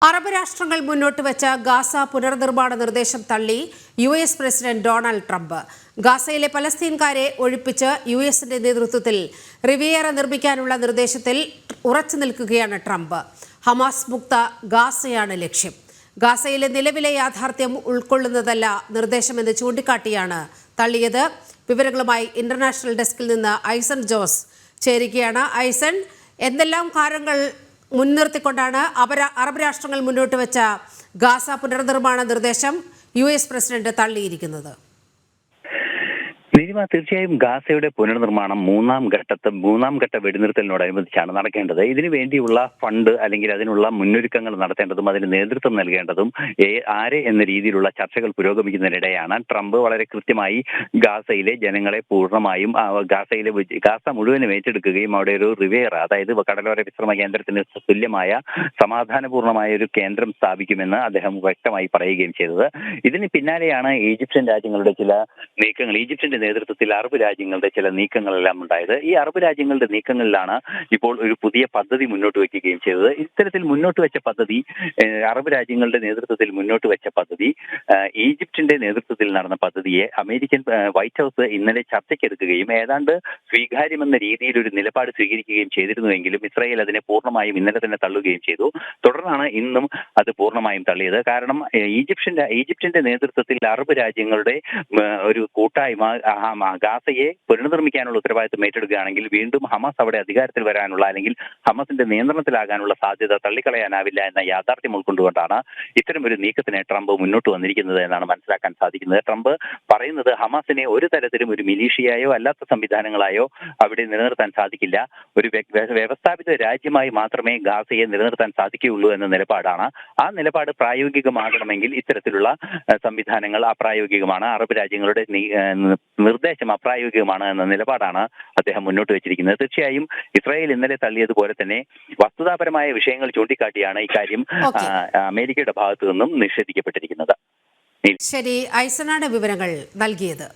Arab രാഷ്ട്രങ്ങൾ മുന്നോട്ട് വെച്ച ഗാസ പുനർനിർമ്മാണ നിർദ്ദേശം തള്ളി യുഎസ് പ്രസിഡന്റ് ഡൊണാൾഡ് ട്രംപ്. ഗാസയിലെ പലസ്തീൻകാരെ ഒഴിപ്പിച്ച് യുഎസിന്റെ നേതൃത്വത്തിൽ റിവിയേറ നിർമ്മിക്കാനുള്ള നിർദ്ദേശത്തിൽ ഉറച്ചു നിൽക്കുകയാണ് ട്രംപ്. ഹമാസ് മുക്ത ഗാസയാണ് ലക്ഷ്യം. ഗാസയിലെ നിലവിലെ യാഥാർത്ഥ്യം ഉൾക്കൊള്ളുന്നതല്ല നിർദ്ദേശമെന്ന് ചൂണ്ടിക്കാട്ടിയാണ് തള്ളിയത്. വിവരങ്ങളുമായി ഇന്റർനാഷണൽ ഡെസ്കിൽ നിന്ന് ഐസൺ ജോസ് ചേരുകയാണ്. ഐസൺ, എന്തെല്ലാം കാര്യങ്ങൾ മുൻനിർത്തിക്കൊണ്ടാണ് അറബ് രാഷ്ട്രങ്ങൾ മുന്നോട്ട് വെച്ച ഗാസ പുനർനിർമ്മാണ നിർദ്ദേശം യുഎസ് പ്രസിഡന്റ് തള്ളിയിരിക്കുന്നത്? നീലിമ, തീർച്ചയായും ഗാസയുടെ പുനർനിർമ്മാണം മൂന്നാം ഘട്ട വെടിനിർത്തലിനോടനുബന്ധിച്ചാണ് നടക്കേണ്ടത്. ഇതിനു വേണ്ടിയുള്ള ഫണ്ട് അല്ലെങ്കിൽ അതിനുള്ള മുന്നൊരുക്കങ്ങൾ നടത്തേണ്ടതും അതിന് നേതൃത്വം നൽകേണ്ടതും ആരെ എന്ന രീതിയിലുള്ള ചർച്ചകൾ പുരോഗമിക്കുന്നതിനിടെയാണ് ട്രംപ് വളരെ കൃത്യമായി ഗാസയിലെ ജനങ്ങളെ പൂർണ്ണമായും ഗാസ മുഴുവനും ഏറ്റെടുക്കുകയും അവിടെ ഒരു റിവേറ, അതായത് കടലോര വിശ്രമ കേന്ദ്രത്തിന് തുല്യമായ സമാധാനപൂർണമായ ഒരു കേന്ദ്രം സ്ഥാപിക്കുമെന്ന് അദ്ദേഹം വ്യക്തമായി പറയുകയും ചെയ്തത്. ഇതിന് പിന്നാലെയാണ് ഈജിപ്ഷ്യൻ രാജ്യങ്ങളുടെ ചില നീക്കങ്ങൾ, ഈജിപ്ഷ്യന്റെ നേതൃത്വത്തിൽ അറബ് രാജ്യങ്ങളുടെ ചില നീക്കങ്ങളെല്ലാം ഉണ്ടായത്. ഈ അറബ് രാജ്യങ്ങളുടെ നീക്കങ്ങളിലാണ് ഇപ്പോൾ ഒരു പുതിയ പദ്ധതി മുന്നോട്ട് വയ്ക്കുകയും ചെയ്തത്. ഇത്തരത്തിൽ മുന്നോട്ട് വെച്ച പദ്ധതി, അറബ് രാജ്യങ്ങളുടെ നേതൃത്വത്തിൽ മുന്നോട്ട് വെച്ച പദ്ധതി, ഈജിപ്തിന്റെ നേതൃത്വത്തിൽ നടന്ന പദ്ധതിയെ അമേരിക്കൻ വൈറ്റ് ഹൗസ് ഇന്നലെ ചർച്ചയ്ക്കെടുക്കുകയും ഏതാണ്ട് സ്വീകാര്യമെന്ന രീതിയിൽ ഒരു നിലപാട് സ്വീകരിക്കുകയും ചെയ്തിരുന്നുവെങ്കിലും ഇസ്രായേൽ അതിനെ പൂർണ്ണമായും ഇന്നലെ തന്നെ തള്ളുകയും ചെയ്തു. തുടർന്നാണ് ഇന്നും അത് പൂർണ്ണമായും തള്ളിയത്. കാരണം ഈജിപ്തിന്റെ നേതൃത്വത്തിൽ അറബ് രാജ്യങ്ങളുടെ ഒരു കൂട്ടായ്മ ഗാസയെ പുനർനിർമ്മിക്കാനുള്ള ഉത്തരവാദിത്വം ഏറ്റെടുക്കുകയാണെങ്കിൽ വീണ്ടും ഹമാസ് അവിടെ അധികാരത്തിൽ വരാനുള്ള അല്ലെങ്കിൽ ഹമാസിന്റെ നിയന്ത്രണത്തിലാകാനുള്ള സാധ്യത തള്ളിക്കളയാനാവില്ല എന്ന യാഥാർത്ഥ്യം ഉൾക്കൊണ്ടുകൊണ്ടാണ് ഇത്തരം ഒരു നീക്കത്തിന് ട്രംപ് മുന്നോട്ട് വന്നിരിക്കുന്നത് എന്നാണ് മനസ്സിലാക്കാൻ സാധിക്കുന്നത്. ട്രംപ് പറയുന്നത് ഹമാസിനെ ഒരു തരത്തിലും ഒരു മിലീഷ്യയായോ അല്ലാത്ത സംവിധാനങ്ങളായോ അവിടെ നിലനിർത്താൻ സാധിക്കില്ല. ഒരു വ്യവസ്ഥാപിത രാജ്യമായി മാത്രമേ ഗാസയെ നിലനിർത്താൻ സാധിക്കുകയുള്ളൂ എന്ന നിലപാടാണ്. ആ നിലപാട് പ്രായോഗികമാകണമെങ്കിൽ ഇത്തരത്തിലുള്ള സംവിധാനങ്ങൾ അപ്രായോഗികമാണ്, അറബ് രാജ്യങ്ങളുടെ നിർദ്ദേശം അപ്രായോഗികമാണ് എന്ന നിലപാടാണ് അദ്ദേഹം മുന്നോട്ട് വെച്ചിരിക്കുന്നത്. തീർച്ചയായും ഇസ്രായേൽ ഇന്നലെ തള്ളിയതുപോലെ തന്നെ വസ്തുതാപരമായ വിഷയങ്ങൾ ചൂണ്ടിക്കാട്ടിയാണ് ഇക്കാര്യം അമേരിക്കയുടെ ഭാഗത്തു നിന്നും നിഷേധിക്കപ്പെട്ടിരിക്കുന്നത്. ശരി, ഐസനാണ് വിവരങ്ങൾ നൽകിയത്.